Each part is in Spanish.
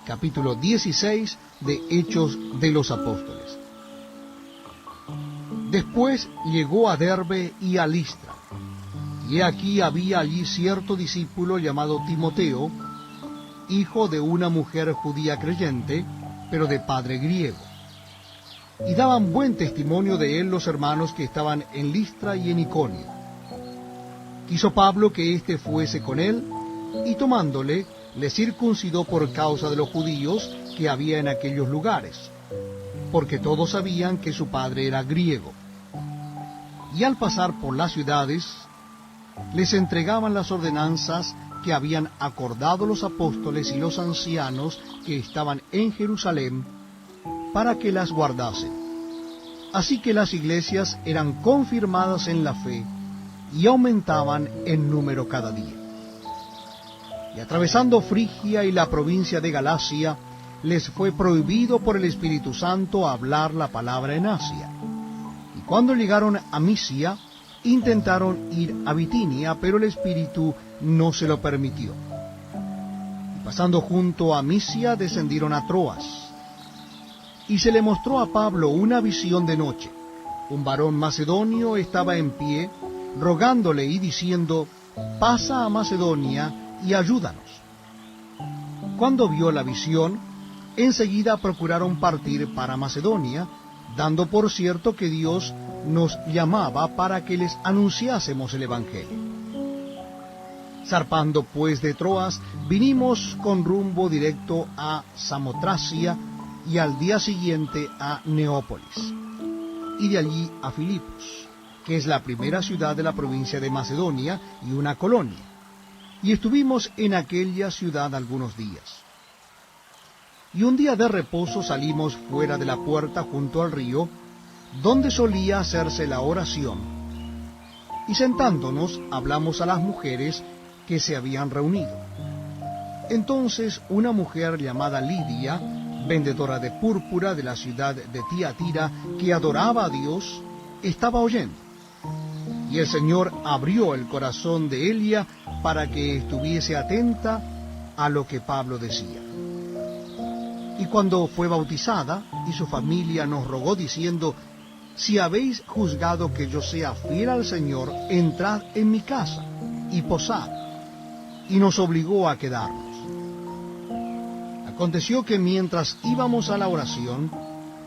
capítulo 16 de Hechos de los Apóstoles. Después llegó a Derbe y a Listra, y aquí había allí cierto discípulo llamado Timoteo, hijo de una mujer judía creyente, pero de padre griego. Y daban buen testimonio de él los hermanos que estaban en Listra y en Iconio. Quiso Pablo que éste fuese con él, y tomándole, le circuncidó por causa de los judíos que había en aquellos lugares, porque todos sabían que su padre era griego. Y al pasar por las ciudades, les entregaban las ordenanzas que habían acordado los apóstoles y los ancianos que estaban en Jerusalén, para que las guardasen. Así que las iglesias eran confirmadas en la fe, y aumentaban en número cada día. Y atravesando Frigia y la provincia de Galacia, les fue prohibido por el Espíritu Santo hablar la palabra en Asia. Y cuando llegaron a Misia, intentaron ir a Bitinia, pero el Espíritu no se lo permitió. Y pasando junto a Misia, descendieron a Troas. Y se le mostró a Pablo una visión de noche. Un varón macedonio estaba en pie, rogándole y diciendo: pasa a Macedonia y ayúdanos. Cuando vio la visión, enseguida procuraron partir para Macedonia, dando por cierto que Dios nos llamaba para que les anunciásemos el Evangelio. Zarpando pues de Troas, vinimos con rumbo directo a Samotracia, y al día siguiente a Neópolis, y de allí a Filipos, que es la primera ciudad de la provincia de Macedonia y una colonia, y estuvimos en aquella ciudad algunos días. Y un día de reposo salimos fuera de la puerta junto al río, donde solía hacerse la oración, y sentándonos hablamos a las mujeres que se habían reunido. Entonces una mujer llamada Lidia, vendedora de púrpura de la ciudad de Tiatira, que adoraba a Dios, estaba oyendo. Y el Señor abrió el corazón de Elia para que estuviese atenta a lo que Pablo decía. Y cuando fue bautizada, y su familia nos rogó diciendo: si habéis juzgado que yo sea fiel al Señor, entrad en mi casa y posad. Y nos obligó a quedarnos. Aconteció que mientras íbamos a la oración,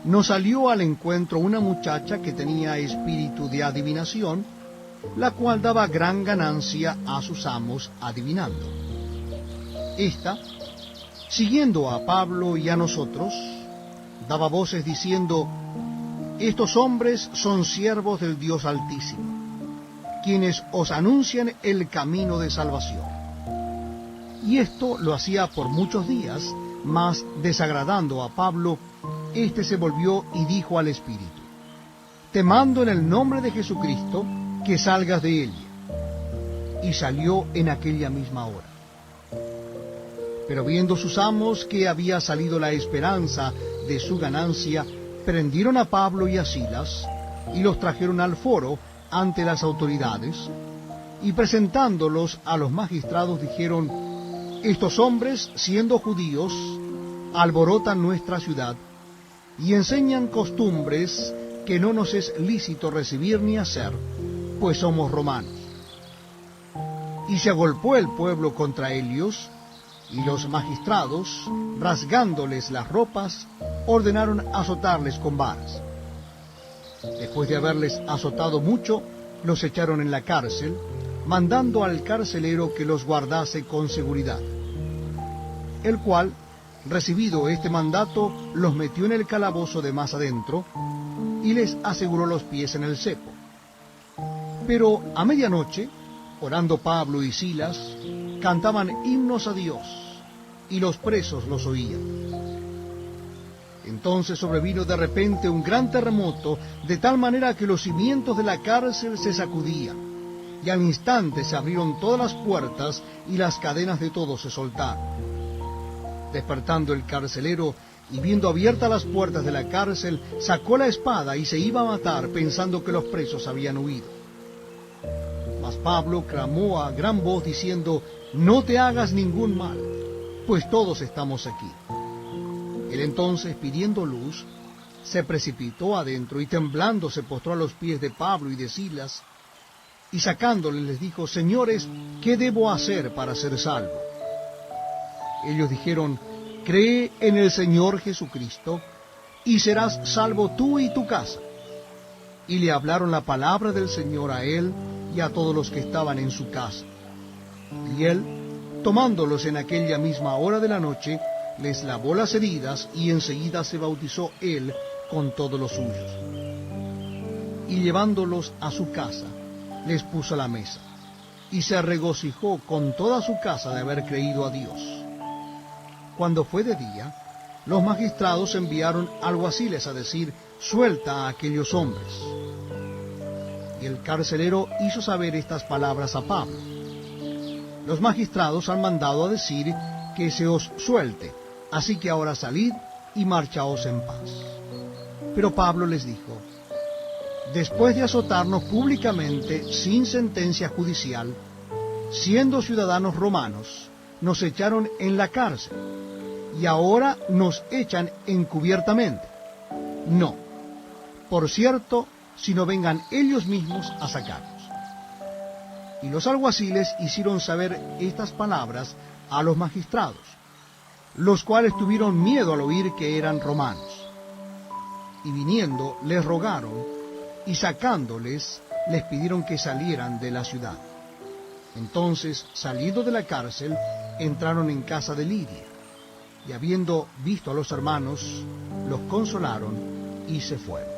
nos salió al encuentro una muchacha que tenía espíritu de adivinación, la cual daba gran ganancia a sus amos adivinando. Esta, siguiendo a Pablo y a nosotros, daba voces diciendo: estos hombres son siervos del Dios Altísimo, quienes os anuncian el camino de salvación. Y esto lo hacía por muchos días, mas desagradando a Pablo, éste se volvió y dijo al espíritu: te mando en el nombre de Jesucristo que salgas de ella. Y salió en aquella misma hora. Pero viendo sus amos que había salido la esperanza de su ganancia, prendieron a Pablo y a Silas, y los trajeron al foro ante las autoridades, y presentándolos a los magistrados dijeron: estos hombres, siendo judíos, alborotan nuestra ciudad, y enseñan costumbres que no nos es lícito recibir ni hacer, pues somos romanos. Y se agolpó el pueblo contra ellos, y los magistrados, rasgándoles las ropas, ordenaron azotarles con varas. Después de haberles azotado mucho, los echaron en la cárcel, mandando al carcelero que los guardase con seguridad, el cual, recibido este mandato, los metió en el calabozo de más adentro, y les aseguró los pies en el cepo. Pero a medianoche, orando Pablo y Silas, cantaban himnos a Dios, y los presos los oían. Entonces sobrevino de repente un gran terremoto, de tal manera que los cimientos de la cárcel se sacudían, y al instante se abrieron todas las puertas, y las cadenas de todos se soltaron. Despertando el carcelero, y viendo abiertas las puertas de la cárcel, sacó la espada y se iba a matar, pensando que los presos habían huido. Mas Pablo clamó a gran voz diciendo: no te hagas ningún mal, pues todos estamos aquí. Él entonces, pidiendo luz, se precipitó adentro y temblando se postró a los pies de Pablo y de Silas, y sacándoles les dijo: Señores, ¿qué debo hacer para ser salvo? Ellos dijeron: Cree en el Señor Jesucristo, y serás salvo tú y tu casa. Y le hablaron la palabra del Señor a él y a todos los que estaban en su casa. Y él, tomándolos en aquella misma hora de la noche, les lavó las heridas, y enseguida se bautizó él con todos los suyos. Y llevándolos a su casa, les puso la mesa, y se regocijó con toda su casa de haber creído a Dios. Cuando fue de día, los magistrados enviaron alguaciles a decir: Suelta a aquellos hombres. Y el carcelero hizo saber estas palabras a Pablo: Los magistrados han mandado a decir que se os suelte, así que ahora salid y marchaos en paz. Pero Pablo les dijo: Después de azotarnos públicamente sin sentencia judicial, siendo ciudadanos romanos, nos echaron en la cárcel, y ahora nos echan encubiertamente. No, por cierto, sino vengan ellos mismos a sacarnos. Y los alguaciles hicieron saber estas palabras a los magistrados, los cuales tuvieron miedo al oír que eran romanos. Y viniendo les rogaron, y sacándoles les pidieron que salieran de la ciudad. Entonces, salidos de la cárcel, entraron en casa de Lidia, y habiendo visto a los hermanos, los consolaron y se fueron.